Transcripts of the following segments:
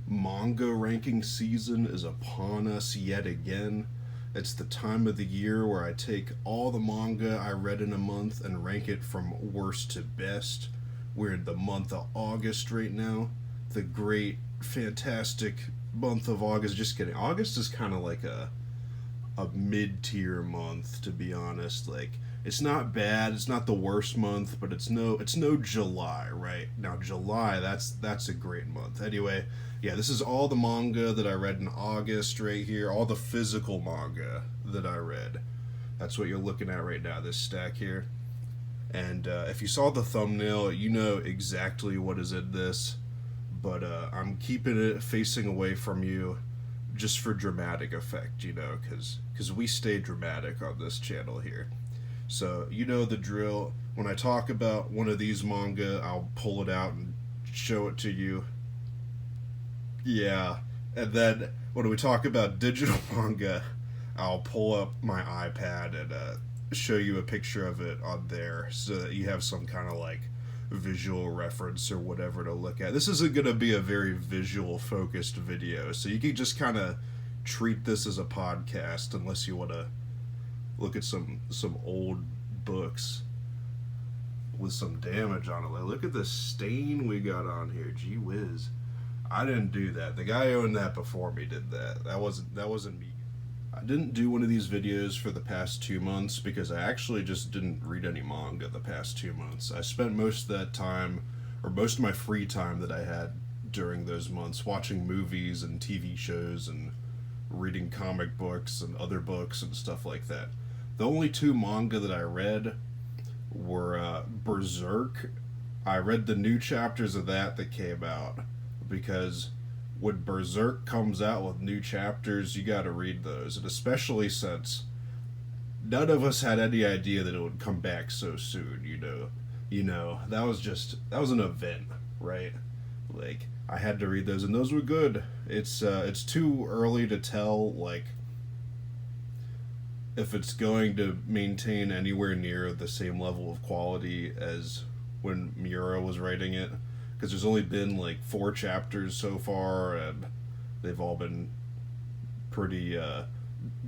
Manga ranking season is upon us yet again. It's the time of the year where I take all the manga I read in a month and rank it from worst to best. We're in the month of August right now. The great, fantastic month of August. Just kidding. August is kind of like a mid-tier month, to be honest. Like, it's not bad, it's not the worst month, but it's no July, right? Now July, that's a great month. Anyway, yeah, this is all the manga that I read in August right here, all the physical manga that I read. That's what you're looking at right now, this stack here. And if you saw the thumbnail, you know exactly what is in this, but I'm keeping it facing away from you just for dramatic effect, because we stay dramatic on this channel here. So, you know the drill. When I talk about one of these manga, I'll pull it out and show it to you. Yeah. And then when we talk about digital manga, I'll pull up my iPad and show you a picture of it on there so that you have some kind of like visual reference or whatever to look at. This isn't going to be a very visual focused video, so you can just kind of treat this as a podcast unless you want to look at some old books with some damage on it. Like, look at the stain we got on here. Gee whiz. I didn't do that. The guy who owned that before me did that. That wasn't me. I didn't do one of these videos for the past 2 months because I actually just didn't read any manga the past 2 months. I spent most of that time, or most of my free time that I had during those months, watching movies and TV shows and reading comic books and other books and stuff like that. The only 2 manga that I read were Berserk. I read the new chapters of that came out because when Berserk comes out with new chapters, you gotta read those. And especially since none of us had any idea that it would come back so soon, that was an event, right? Like, I had to read those, and those were good. It's too early to tell, like, if it's going to maintain anywhere near the same level of quality as when Miura was writing it, because there's only been like 4 chapters so far, and they've all been pretty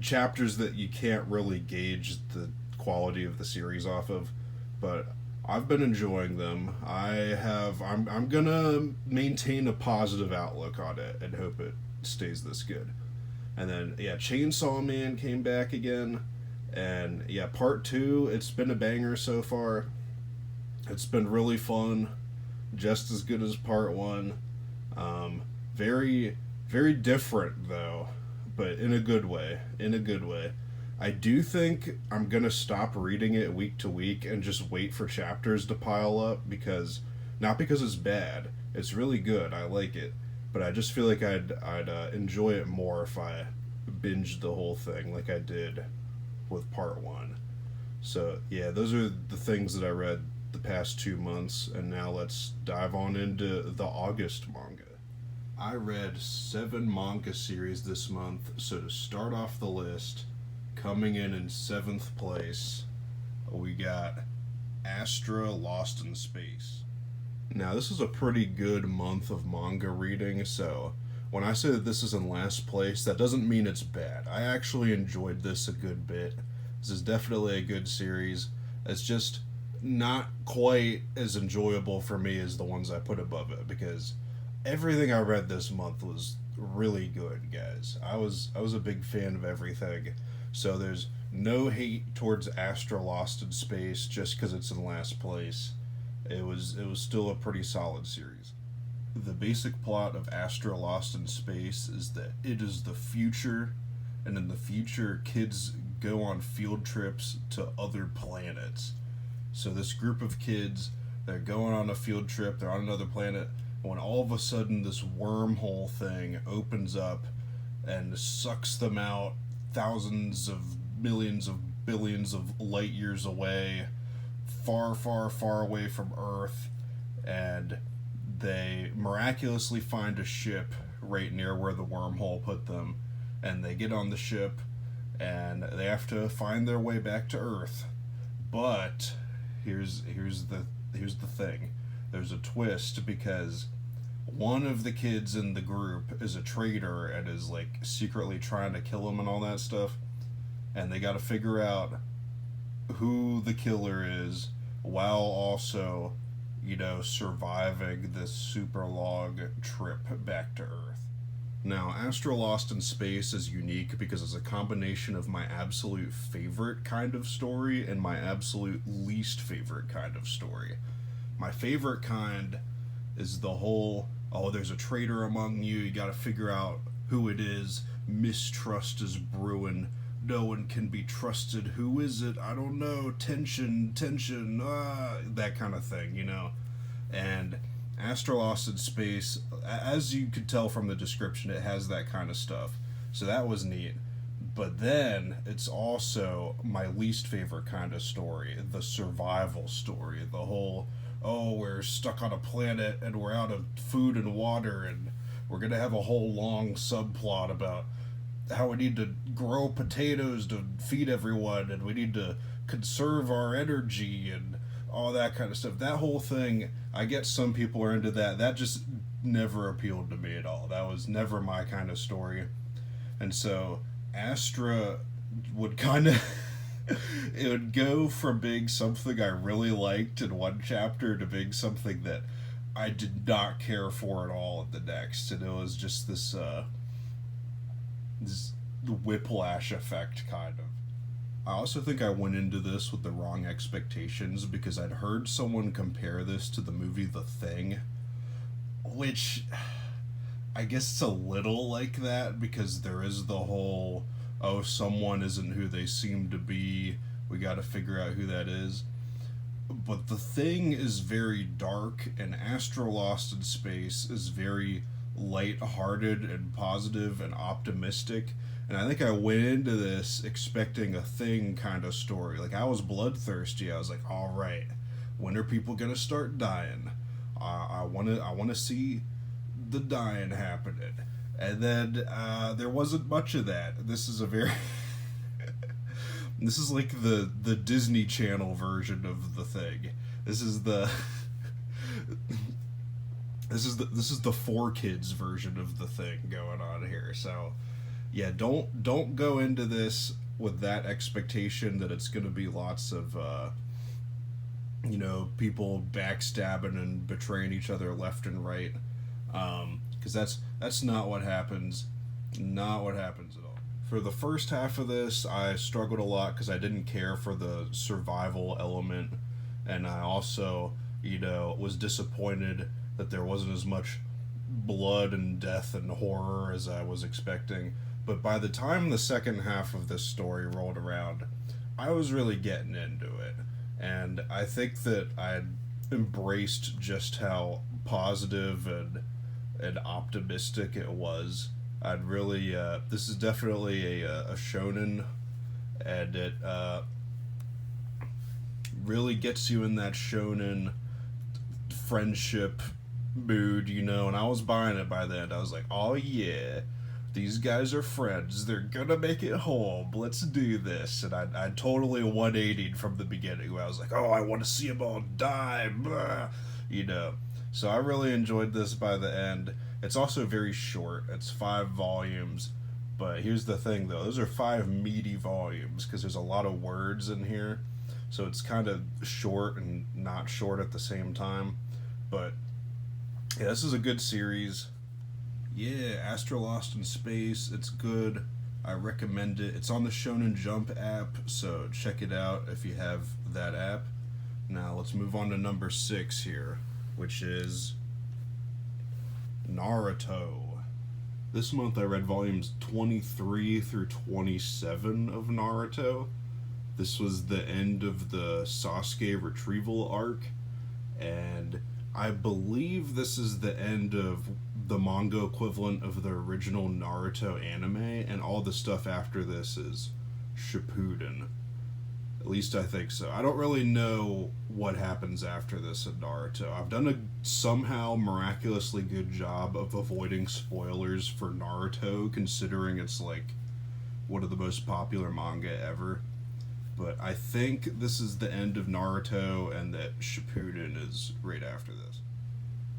chapters that you can't really gauge the quality of the series off of. But I've been enjoying them. I'm gonna maintain a positive outlook on it and hope it stays this good. And then, yeah, Chainsaw Man came back again. And, yeah, part 2, it's been a banger so far. It's been really fun. Just as good as part 1. Very, very different, though. But in a good way. I do think I'm going to stop reading it week to week and just wait for chapters to pile up. Not because it's bad. It's really good. I like it. But I just feel like I'd enjoy it more if I binged the whole thing like I did with part 1. So, yeah, those are the things that I read the past 2 months, and now let's dive on into the August manga. I read 7 manga series this month, so to start off the list, coming in 7th place, we got Astra Lost in Space. Now, this is a pretty good month of manga reading, so when I say that this is in last place, that doesn't mean it's bad. I actually enjoyed this a good bit. This is definitely a good series. It's just not quite as enjoyable for me as the ones I put above it, because everything I read this month was really good, guys. I was a big fan of everything, so there's no hate towards Astra Lost in Space just because it's in last place. It was still a pretty solid series. The basic plot of Astra Lost in Space is that it is the future, and in the future, kids go on field trips to other planets. So this group of kids, they're going on a field trip, they're on another planet, and when all of a sudden this wormhole thing opens up and sucks them out thousands of millions of billions of light years away, far, far, far away from Earth, and they miraculously find a ship right near where the wormhole put them, and they get on the ship, and they have to find their way back to Earth. But here's the thing. There's a twist, because one of the kids in the group is a traitor and is like secretly trying to kill him and all that stuff. And they got to figure out who the killer is while also, surviving this super long trip back to Earth. Now, Astra Lost in Space is unique because it's a combination of my absolute favorite kind of story and my absolute least favorite kind of story. My favorite kind is the whole, oh, there's a traitor among you, you gotta figure out who it is, mistrust is brewing, no one can be trusted, who is it, I don't know, tension, that kind of thing, And Astra Lost in Space, as you could tell from the description, it has that kind of stuff. So that was neat. But then, it's also my least favorite kind of story, the survival story. The whole, oh, we're stuck on a planet and we're out of food and water and we're going to have a whole long subplot about how we need to grow potatoes to feed everyone and we need to conserve our energy and all that kind of stuff. That whole thing, I get some people are into that. That just never appealed to me at all. That was never my kind of story. And so Astra would kind of it would go from being something I really liked in one chapter to being something that I did not care for at all in the next. And it was just this whiplash effect, kind of. I also think I went into this with the wrong expectations because I'd heard someone compare this to the movie The Thing, which I guess it's a little like that because there is the whole, oh, someone isn't who they seem to be, we gotta figure out who that is. But The Thing is very dark, and Astra Lost in Space is very light-hearted and positive and optimistic. And I think I went into this expecting a Thing kind of story. Like, I was bloodthirsty. I was like, all right, when are people gonna start dying? I wanna see the dying happening. And then there wasn't much of that. This is a very this is like the Disney Channel version of The Thing. This is the this is the 4Kids version of The Thing going on here. So yeah, don't go into this with that expectation that it's going to be lots of people backstabbing and betraying each other left and right, because that's not what happens. Not what happens at all. For the first half of this, I struggled a lot because I didn't care for the survival element, and I also was disappointed that there wasn't as much blood and death and horror as I was expecting. But by the time the second half of this story rolled around, I was really getting into it. And I think that I had embraced just how positive and optimistic it was. I'd really, this is definitely a shonen, and it really gets you in that shonen friendship mood, and I was buying it by then. I was like, oh yeah, these guys are friends. They're gonna make it home. Let's do this. And I totally 180'd from the beginning. Where I was like, oh, I want to see them all die. Blah. So I really enjoyed this by the end. It's also very short. It's 5 volumes. But here's the thing, though. Those are 5 meaty volumes because there's a lot of words in here. So it's kind of short and not short at the same time. But yeah, this is a good series. Yeah, Astra Lost in Space. It's good. I recommend it. It's on the Shonen Jump app, so check it out if you have that app. Now let's move on to number 6 here, which is Naruto. This month I read volumes 23 through 27 of Naruto. This was the end of the Sasuke retrieval arc, and I believe this is the end of the manga equivalent of the original Naruto anime, and all the stuff after this is Shippuden. At least I think so. I don't really know what happens after this in Naruto. I've done a somehow miraculously good job of avoiding spoilers for Naruto, considering it's like one of the most popular manga ever. But I think this is the end of Naruto, and that Shippuden is right after this.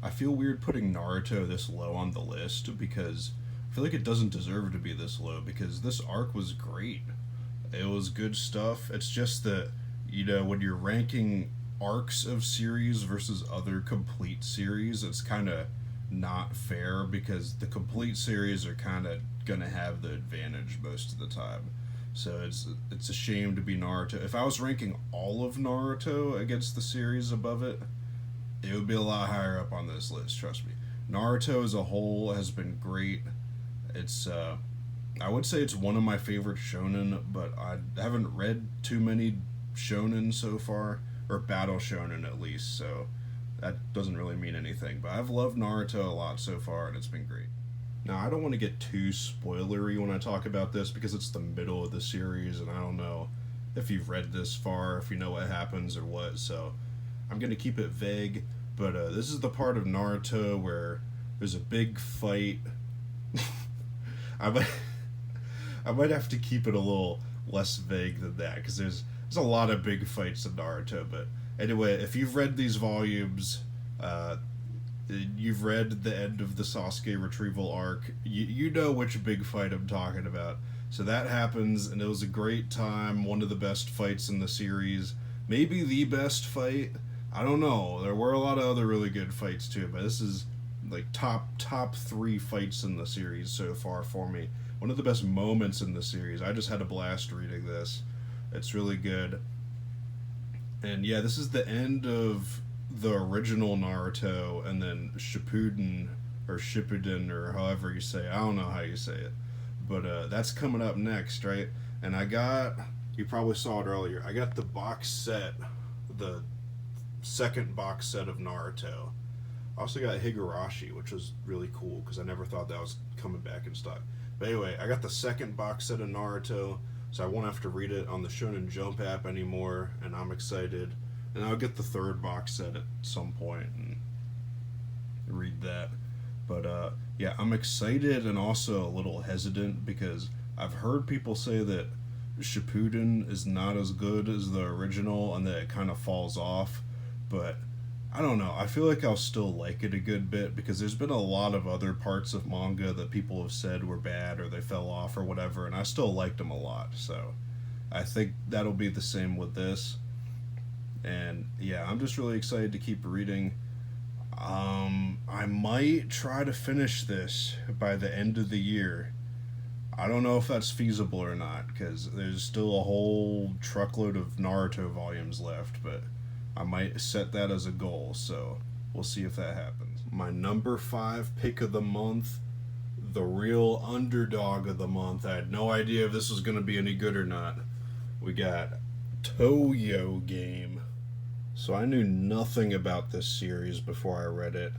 I feel weird putting Naruto this low on the list because I feel like it doesn't deserve to be this low because this arc was great. It was good stuff. It's just that, when you're ranking arcs of series versus other complete series, it's kind of not fair because the complete series are kind of going to have the advantage most of the time. So it's a shame to be Naruto. If I was ranking all of Naruto against the series above it, it would be a lot higher up on this list, trust me. Naruto as a whole has been great. It's I would say it's one of my favorite shonen, but I haven't read too many shonen so far, or battle shonen at least, so that doesn't really mean anything. But I've loved Naruto a lot so far, and it's been great. Now, I don't want to get too spoilery when I talk about this because it's the middle of the series, and I don't know if you've read this far, if you know what happens or what, so I'm going to keep it vague. But this is the part of Naruto where there's a big fight. I might, I might have to keep it a little less vague than that because there's a lot of big fights in Naruto. But anyway, if you've read these volumes, you've read the end of the Sasuke retrieval arc, you know which big fight I'm talking about. So that happens, and it was a great time. One of the best fights in the series, maybe the best fight. I don't know. There were a lot of other really good fights too, but this is like top 3 fights in the series so far for me. One of the best moments in the series. I just had a blast reading this. It's really good. And yeah, this is the end of the original Naruto, and then Shippuden, or however you say it. I don't know how you say it. But that's coming up next, right? And you probably saw it earlier, I got the box set, the second box set of Naruto. I also got Higurashi, which was really cool because I never thought that was coming back in stock. But anyway, I got the second box set of Naruto, so I won't have to read it on the Shonen Jump app anymore, and I'm excited. And I'll get the third box set at some point and read that. But yeah, I'm excited and also a little hesitant because I've heard people say that Shippuden is not as good as the original and that it kind of falls off. But I don't know. I feel like I'll still like it a good bit because there's been a lot of other parts of manga that people have said were bad or they fell off or whatever, and I still liked them a lot. So I think that'll be the same with this. And yeah, I'm just really excited to keep reading. I might try to finish this by the end of the year. I don't know if that's feasible or not because there's still a whole truckload of Naruto volumes left, but I might set that as a goal, so we'll see if that happens. My number 5 pick of the month, the real underdog of the month. I had no idea if this was going to be any good or not. We got Tohyo Game. So I knew nothing about this series before I read it.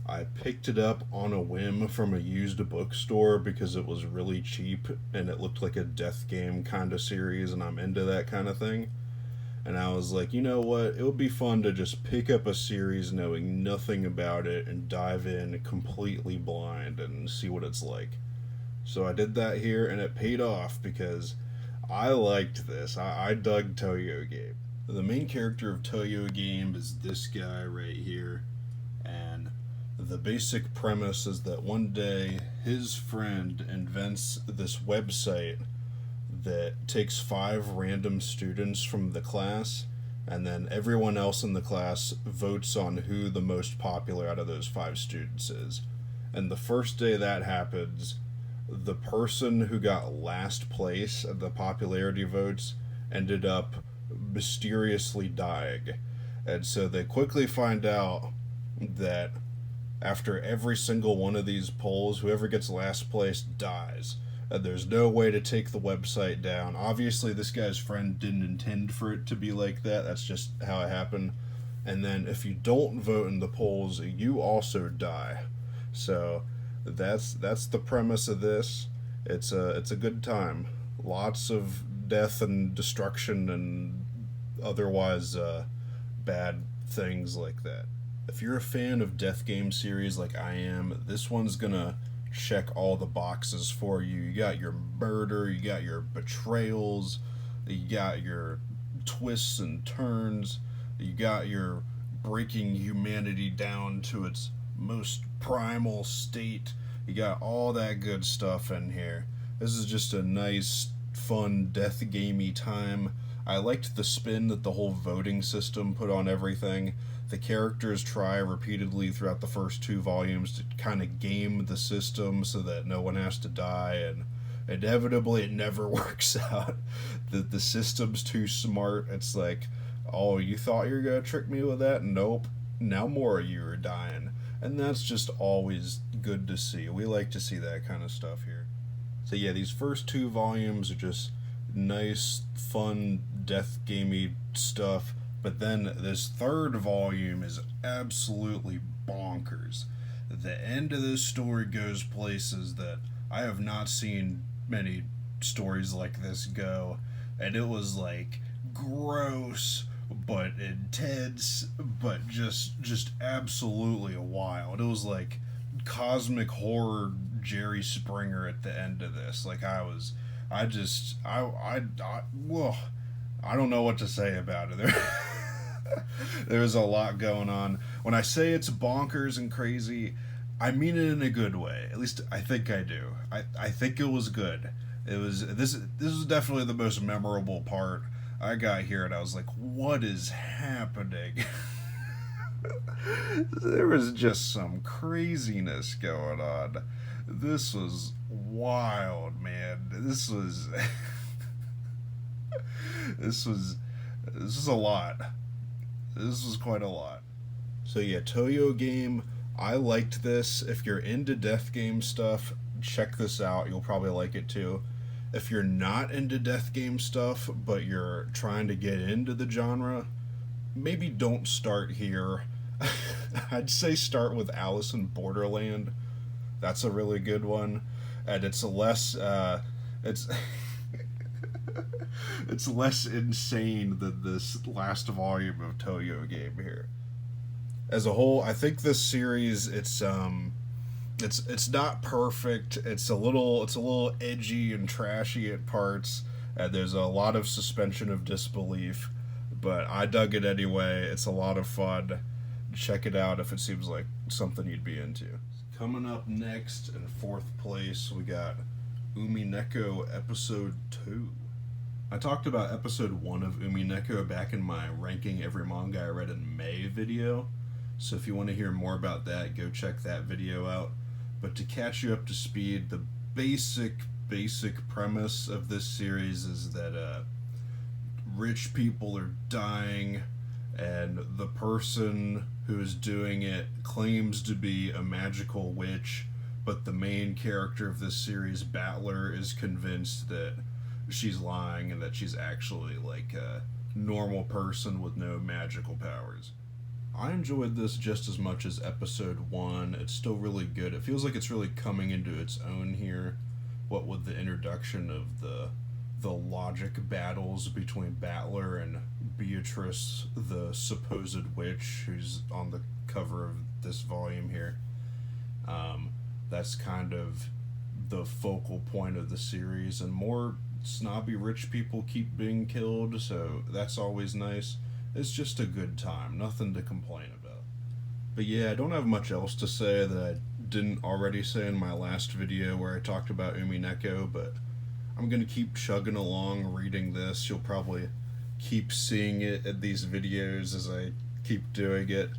I picked it up on a whim from a used bookstore because it was really cheap and it looked like a death game kind of series, and I'm into that kind of thing. And I was like, you know what? It would be fun to just pick up a series knowing nothing about it and dive in completely blind and see what it's like. So I did that here, and it paid off because I liked this. I dug Tohyo Game. The main character of Tohyo Game is this guy right here, and the basic premise is that one day his friend invents this website that takes 5 random students from the class, and then everyone else in the class votes on who the most popular out of those 5 students is. And the first day that happens, the person who got last place at the popularity votes ended up mysteriously dying. And so they quickly find out that after every single one of these polls, whoever gets last place dies. And there's no way to take the website down. Obviously, this guy's friend didn't intend for it to be like that. That's just how it happened. And then if you don't vote in the polls, you also die. So that's the premise of this. It's a good time. Lots of death and destruction and otherwise bad things like that. If you're a fan of death game series like I am, this one's gonna check all the boxes for you. You got your murder, you got your betrayals, you got your twists and turns, you got your breaking humanity down to its most primal state. You got all that good stuff in here. This is just a nice, fun, death gamey time. I liked the spin that the whole voting system put on everything. The characters try repeatedly throughout the first 2 volumes to kind of game the system so that no one has to die, and inevitably it never works out. The system's too smart. It's like, oh, you thought you were going to trick me with that? Nope. Now more of you are dying. And that's just always good to see. We like to see that kind of stuff here. So yeah, these first 2 volumes are just nice, fun, death gamey stuff. But then this 3rd volume is absolutely bonkers. The end of this story goes places that I have not seen many stories like this go. And it was like gross, but intense, but just absolutely wild. It was like cosmic horror Jerry Springer at the end of this. Like I don't know what to say about it. There's a lot going on. When I say it's bonkers and crazy, I mean it in a good way. At least I think I do. I think it was good. This was definitely the most memorable part. I got here and I was like, what is happening? There was just some craziness going on. This was wild, man. This was a lot. This was quite a lot. So yeah, Tohyo Game, I liked this. If you're into death game stuff, check this out. You'll probably like it too. If you're not into death game stuff, but you're trying to get into the genre, maybe don't start here. I'd say start with Alice in Borderland. That's a really good one. And it's less, it's it's less insane than this last volume of Tohyo Game here. As a whole, I think this series, it's not perfect. It's a little edgy and trashy at parts, and there's a lot of suspension of disbelief, but I dug it anyway. It's a lot of fun. Check it out if it seems like something you'd be into. Coming up next in 4th place, we got Umineko Episode 2. I talked about Episode 1 of Umineko back in my ranking every manga I read in May video, so if you want to hear more about that, go check that video out. But to catch you up to speed, the basic premise of this series is that rich people are dying, and the person who is doing it claims to be a magical witch, but the main character of this series, Battler, is convinced that she's lying and that she's actually like a normal person with no magical powers. I enjoyed this just as much as Episode 1. It's still really good. It feels like it's really coming into its own here, what with the introduction of the logic battles between Battler and Beatrice, the supposed witch who's on the cover of this volume here. That's kind of the focal point of the series, and more snobby rich people keep being killed, so that's always nice. It's just a good time, nothing to complain about. But yeah, I don't have much else to say that I didn't already say in my last video where I talked about Umineko, but I'm going to keep chugging along reading this. You'll probably keep seeing it at these videos as I keep doing it,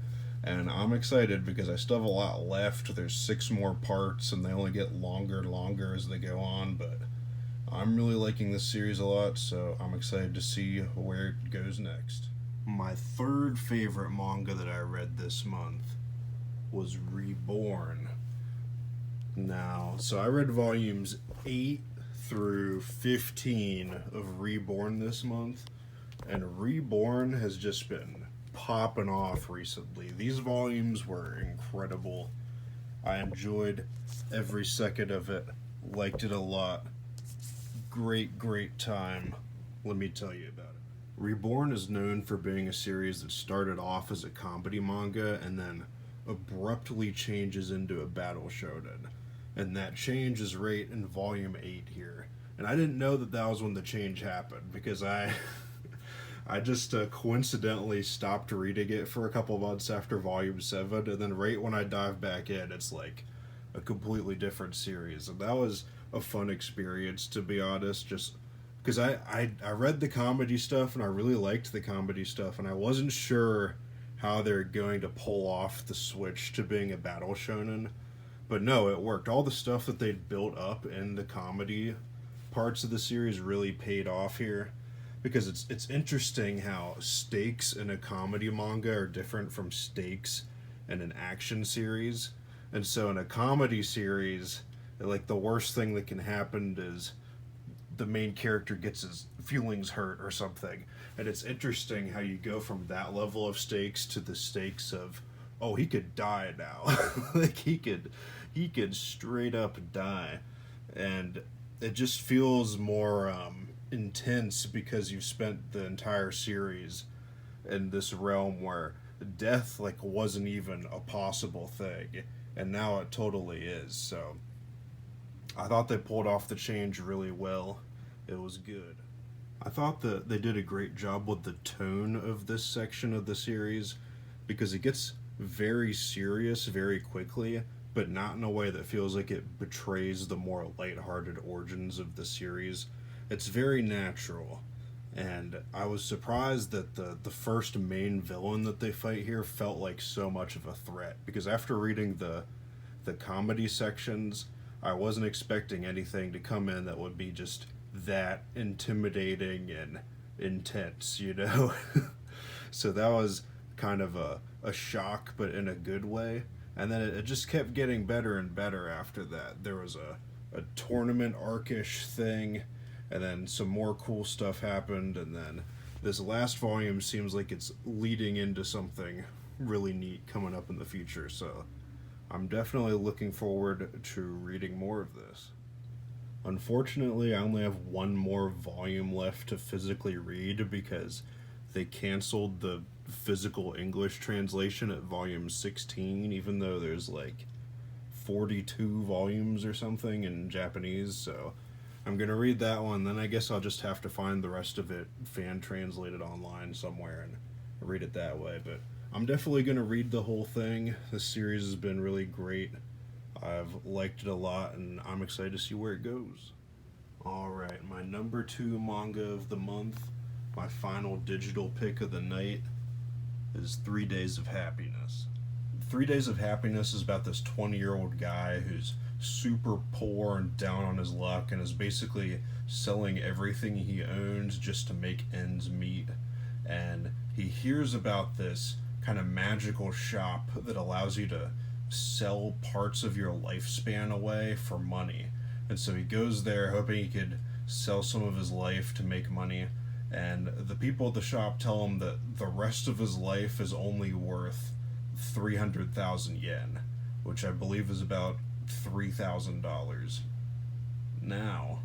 and I'm excited because I still have a lot left. There's 6 more parts and they only get longer and longer as they go on, but I'm really liking this series a lot, so I'm excited to see where it goes next. My 3rd favorite manga that I read this month was Reborn. Now, so I read volumes 8 through 15 of Reborn this month, and Reborn has just been popping off recently. These volumes were incredible. I enjoyed every second of it, liked it a lot. Great time, let me tell you about it. Reborn is known for being a series that started off as a comedy manga and then abruptly changes into a battle shonen. And that change is right in volume 8 here. And I didn't know that was when the change happened, because I I just coincidentally stopped reading it for a couple months after Volume 7, and then right when I dive back in, it's like a completely different series. And that was a fun experience, to be honest, just because I read the comedy stuff, and I really liked the comedy stuff, and I wasn't sure how they're going to pull off the switch to being a battle shonen. But no, it worked. All the stuff that they'd built up in the comedy parts of the series really paid off here, because it's interesting how stakes in a comedy manga are different from stakes in an action series. And so in a comedy series, like the worst thing that can happen is the main character gets his feelings hurt or something. And it's interesting how you go from that level of stakes to the stakes of, oh, he could die now. Like he could straight up die. And it just feels more intense because you've spent the entire series in this realm where death like wasn't even a possible thing, and now it totally is. So I thought they pulled off the change really well. It was good. I thought that they did a great job with the tone of this section of the series, because it gets very serious very quickly, but not in a way that feels like it betrays the more lighthearted origins of the series. It's very natural, and I was surprised that the first main villain that they fight here felt like so much of a threat, because after reading the comedy sections, I wasn't expecting anything to come in that would be just that intimidating and intense, you know? So that was kind of a shock, but in a good way. And then it just kept getting better and better after that. There was a tournament arc-ish thing, and then some more cool stuff happened, and then this last volume seems like it's leading into something really neat coming up in the future, so I'm definitely looking forward to reading more of this. Unfortunately, I only have one more volume left to physically read because they canceled the physical English translation at volume 16, even though there's like 42 volumes or something in Japanese, so I'm gonna read that one, then I guess I'll just have to find the rest of it fan translated online somewhere and read it that way. But I'm definitely gonna read the whole thing. This series has been really great. I've liked it a lot, and I'm excited to see where it goes. Alright, my number 2 manga of the month, my final digital pick of the night, is 3 Days of Happiness. 3 Days of Happiness is about this 20-year-old guy who's super poor and down on his luck and is basically selling everything he owns just to make ends meet. And he hears about this kind of magical shop that allows you to sell parts of your lifespan away for money. And so he goes there hoping he could sell some of his life to make money. And the people at the shop tell him that the rest of his life is only worth 300,000 yen, which I believe is about $3,000. Now,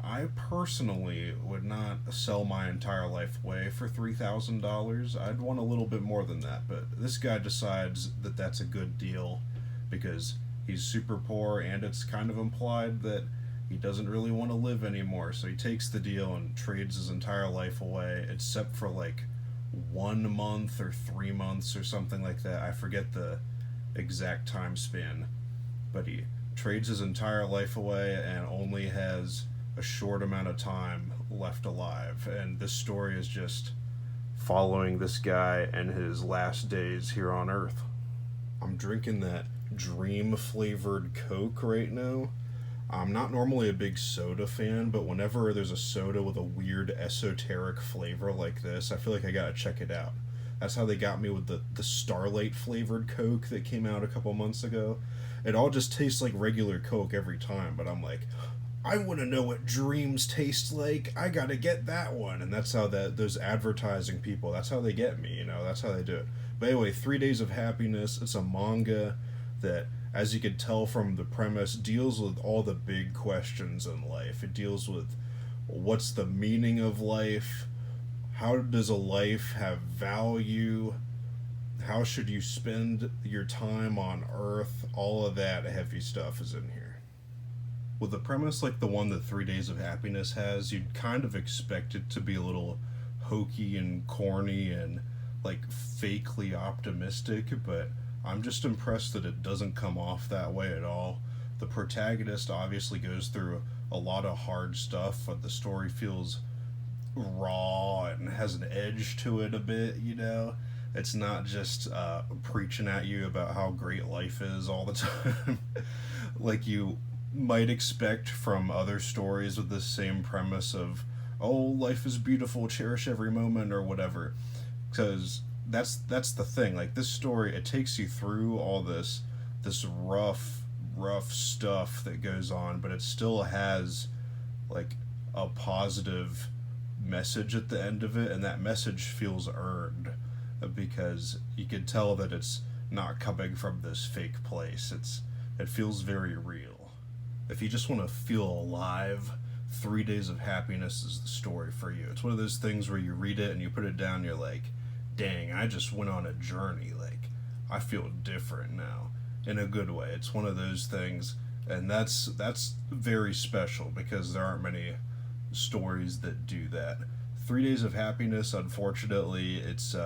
I personally would not sell my entire life away for $3,000. I'd want a little bit more than that, but this guy decides that that's a good deal because he's super poor, and it's kind of implied that he doesn't really want to live anymore, so he takes the deal and trades his entire life away, except for like 1 month or 3 months or something like that. I forget the exact time span, but he trades his entire life away and only has a short amount of time left alive. And this story is just following this guy and his last days here on Earth. I'm drinking that dream flavored Coke right now. I'm not normally a big soda fan, but whenever there's a soda with a weird esoteric flavor like this, I feel like I gotta check it out. That's how they got me with the Starlight flavored Coke that came out a couple months ago. It all just tastes like regular Coke every time, but I'm like, I want to know what dreams taste like. I gotta get that one. And that's how those advertising people, that's how they get me, you know, that's how they do it. But anyway, 3 Days of Happiness, it's a manga that, as you could tell from the premise, deals with all the big questions in life. It deals with what's the meaning of life, how does a life have value, how should you spend your time on Earth, all of that heavy stuff is in here. With a premise like the one that 3 Days of Happiness has, you'd kind of expect it to be a little hokey and corny and like fakely optimistic, but I'm just impressed that it doesn't come off that way at all. The protagonist obviously goes through a lot of hard stuff, but the story feels raw and has an edge to it a bit, you know? It's not just preaching at you about how great life is all the time, like you might expect from other stories with the same premise of, oh, life is beautiful, cherish every moment, or whatever. Because that's the thing. Like this story, it takes you through all this rough stuff that goes on, but it still has like a positive message at the end of it, and that message feels earned because you can tell that it's not coming from this fake place. It feels very real. If you just want to feel alive, 3 Days of Happiness is the story for you. It's one of those things where you read it and you put it down, you're like, dang, I just went on a journey. Like, I feel different now in a good way. It's one of those things, and that's very special because there aren't many stories that do that. 3 Days of Happiness, unfortunately, it's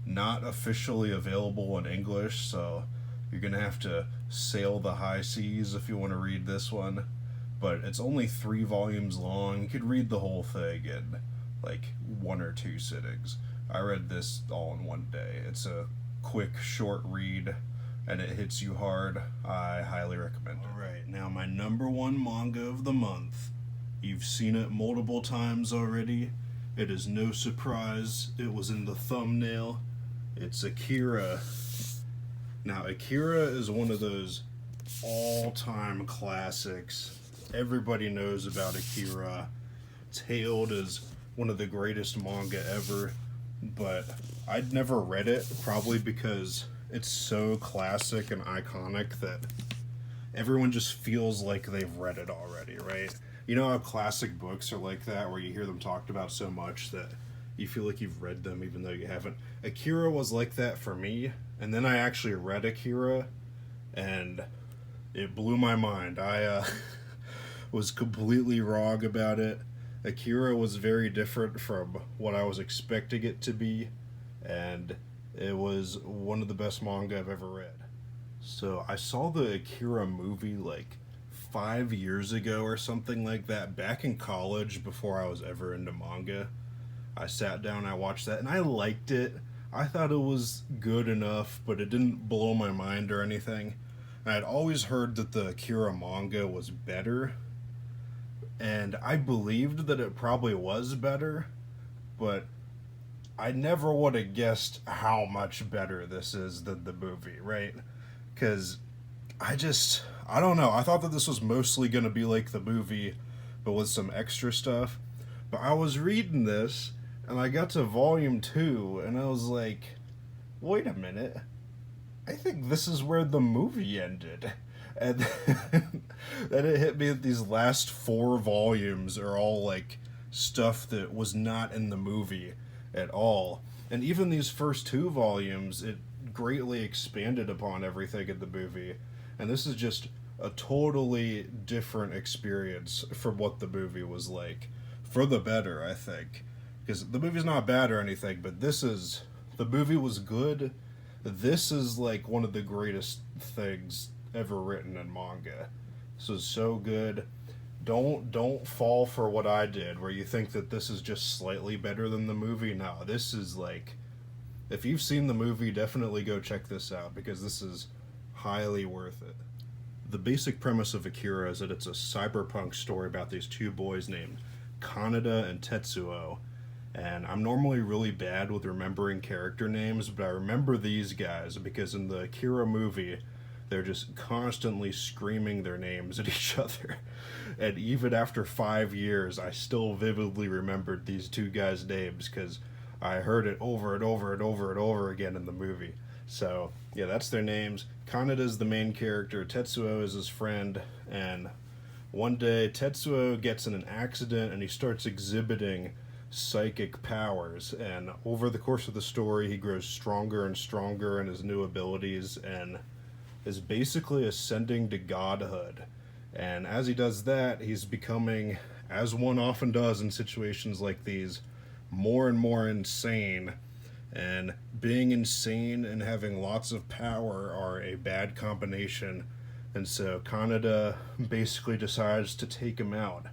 not officially available in English, so you're gonna have to sail the high seas if you want to read this one. But it's only 3 volumes long. You could read the whole thing in like 1 or 2 sittings. I read this all in 1 day. It's a quick, short read, and it hits you hard. I highly recommend it. Alright, now my number 1 manga of the month. You've seen it multiple times already. It is no surprise. It was in the thumbnail. It's Akira. Now, Akira is one of those all-time classics. Everybody knows about Akira. It's hailed as one of the greatest manga ever, but I'd never read it, probably because it's so classic and iconic that everyone just feels like they've read it already, right? You know how classic books are like that, where you hear them talked about so much that you feel like you've read them even though you haven't. Akira was like that for me, and then I actually read Akira, and it blew my mind. I was completely wrong about it. Akira was very different from what I was expecting it to be, and it was one of the best manga I've ever read. So I saw the Akira movie like 5 years ago or something like that, back in college before I was ever into manga. I sat down, I watched that, and I liked it. I thought it was good enough, but it didn't blow my mind or anything. I had always heard that the Akira manga was better, and I believed that it probably was better, but I never would have guessed how much better this is than the movie, right? Because I don't know. I thought that this was mostly going to be like the movie, but with some extra stuff. But I was reading this, and I got to volume 2, and I was like, wait a minute. I think this is where the movie ended. And then it hit me that these last 4 volumes are all like stuff that was not in the movie at all. And even these first 2 volumes, it greatly expanded upon everything in the movie. And this is just a totally different experience from what the movie was like. For the better, I think. Because the movie's not bad or anything, but the movie was good. This is like one of the greatest things ever written in manga. This is so good. Don't fall for what I did, where you think that this is just slightly better than the movie. No, this is like, if you've seen the movie, definitely go check this out, because this is highly worth it. The basic premise of Akira is that it's a cyberpunk story about these 2 boys named Kaneda and Tetsuo. And I'm normally really bad with remembering character names, but I remember these guys because in the Akira movie, they're just constantly screaming their names at each other. And even after 5 years, I still vividly remembered these 2 guys' names because I heard it over and over and over and over again in the movie. So, yeah, that's their names. Kaneda's the main character, Tetsuo is his friend, and one day Tetsuo gets in an accident and he starts exhibiting psychic powers, and over the course of the story he grows stronger and stronger in his new abilities and is basically ascending to godhood. And as he does that, he's becoming, as one often does in situations like these, more and more insane. And being insane and having lots of power are a bad combination. And so Kaneda basically decides to take him out.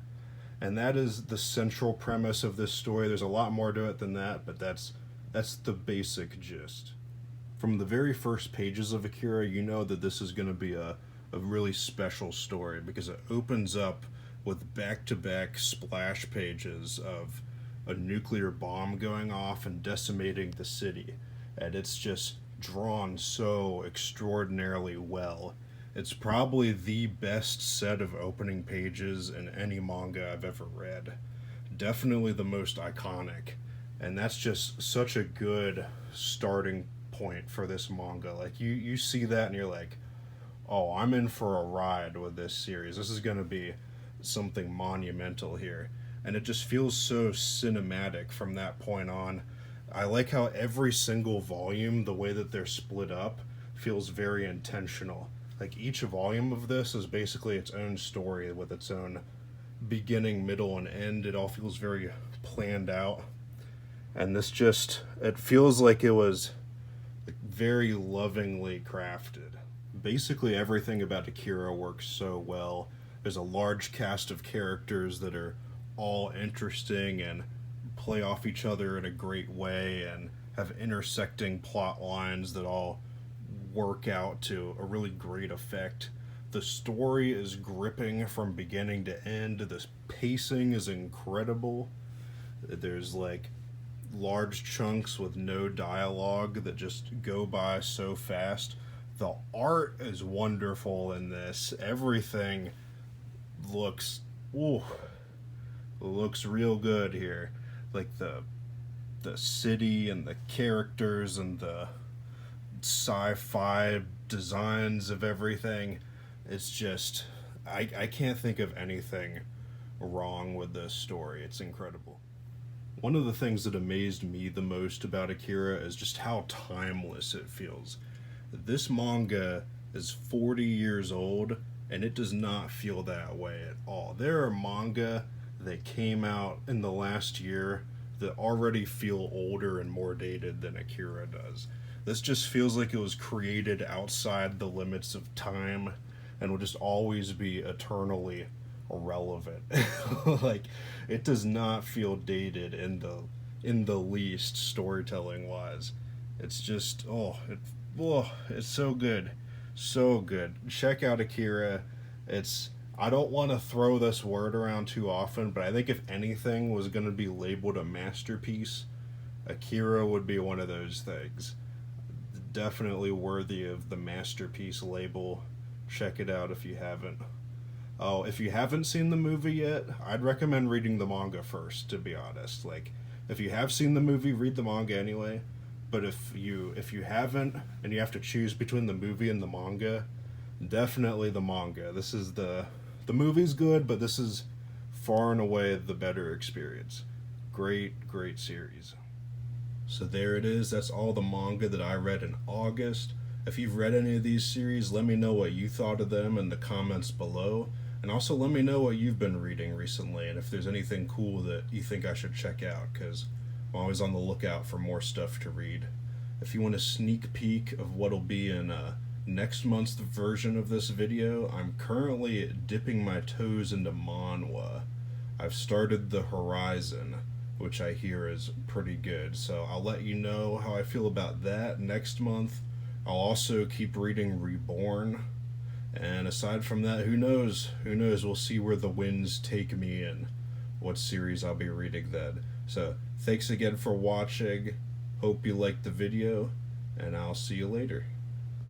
And that is the central premise of this story. There's a lot more to it than that, but that's the basic gist. From the very first pages of Akira, you know that this is going to be a really special story because it opens up with back-to-back splash pages of a nuclear bomb going off and decimating the city. And it's just drawn so extraordinarily well. It's probably the best set of opening pages in any manga I've ever read. Definitely the most iconic. And that's just such a good starting point for this manga. Like you see that and you're like, oh, I'm in for a ride with this series. This is going to be something monumental here. And it just feels so cinematic from that point on. I like how every single volume, the way that they're split up, feels very intentional. Like each volume of this is basically its own story with its own beginning, middle, and end. It all feels very planned out. And this just, it feels like it was very lovingly crafted. Basically everything about Akira works so well. There's a large cast of characters that are all interesting and play off each other in a great way and have intersecting plot lines that all work out to a really great effect. The story is gripping from beginning to end. The pacing is incredible. There's like large chunks with no dialogue that just go by so fast. The art is wonderful in this. Everything looks real good here. Like the city and the characters and the sci-fi designs of everything. It's just I can't think of anything wrong with this story. It's incredible. One of the things that amazed me the most about Akira is just how timeless it feels. This manga is 40 years old and it does not feel that way at all. There are manga that came out in the last year that already feel older and more dated than Akira does. This just feels like it was created outside the limits of time and will just always be eternally relevant. Like it does not feel dated in the least storytelling wise. It's just it's so good. So good. Check out Akira. I don't want to throw this word around too often, but I think if anything was going to be labeled a masterpiece, Akira would be one of those things. Definitely worthy of the masterpiece label. Check it out if you haven't. Oh, if you haven't seen the movie yet, I'd recommend reading the manga first, to be honest. Like, if you have seen the movie, read the manga anyway. But if you haven't, and you have to choose between the movie and the manga, definitely the manga. This is the movie's good, but this is far and away the better experience. Great series. So there it is. That's all the manga that I read in August. If you've read any of these series, let me know what you thought of them in the comments below. And also let me know what you've been reading recently and if there's anything cool that you think I should check out, because I'm always on the lookout for more stuff to read. If you want a sneak peek of what'll be in next month's version of this video, I'm currently dipping my toes into manhwa. I've started The Horizon, which I hear is pretty good, so I'll let you know how I feel about that next month. I'll also keep reading Reborn, and aside from that, who knows, we'll see where the winds take me and what series I'll be reading then. So thanks again for watching, hope you liked the video, and I'll see you later.